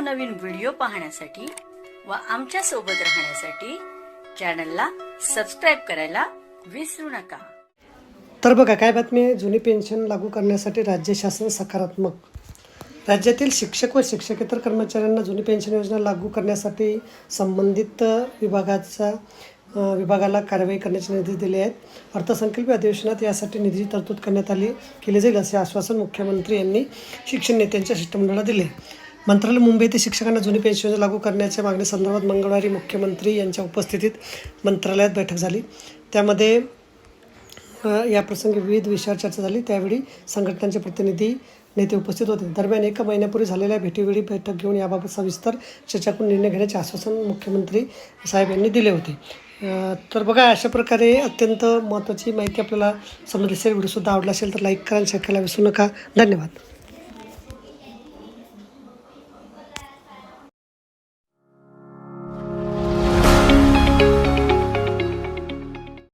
नवनवीन व्हिडिओ पाहण्यासाठी व आमच्या सोबत राहण्यासाठी चॅनलला सबस्क्राईब करायला विसरू नका। तर बघा काय बातमी आहे, जुनी पेन्शन लागू करण्यासाठी राज्य शासन सकारात्मक। राज्यातील शिक्षक व शिक्षकेतर कर्मचाऱ्यांना जुनी पेन्शन योजना लागू करण्यासाठी संबंधित विभागाला कारवाई करण्याचे निर्देश दिले आहेत। अर्थसंकल्पीय अधिवेशनात यासाठी निधी तरतूद केली जाईल असे आश्वासन मुख्यमंत्री यांनी शिक्षण नेत्यांच्या शिष्टमंडळाला दिले। मंत्रालय मुंबई येथे शिक्षकांना जुनी पेन्शन योजना लागू करण्याच्या मागणीसंदर्भात मंगळवारी मुख्यमंत्री यांच्या उपस्थितीत मंत्रालयात बैठक झाली। त्यामध्ये याप्रसंगी विविध विषयावर चर्चा झाली। त्यावेळी संघटनांचे प्रतिनिधी नेते उपस्थित होते। दरम्यान एका महिन्यापूर्वी झालेल्या भेटीवेळी बैठक घेऊन याबाबत सविस्तर चर्चा करून निर्णय घेण्याचे आश्वासन मुख्यमंत्री साहेब यांनी दिले होते। तर बघा अशा प्रकारे अत्यंत महत्त्वाची माहिती आपल्याला समजली असेल। व्हिडिओसुद्धा आवडला असेल तर लाईक करा आणि शेअर करायला विसरू नका। धन्यवाद।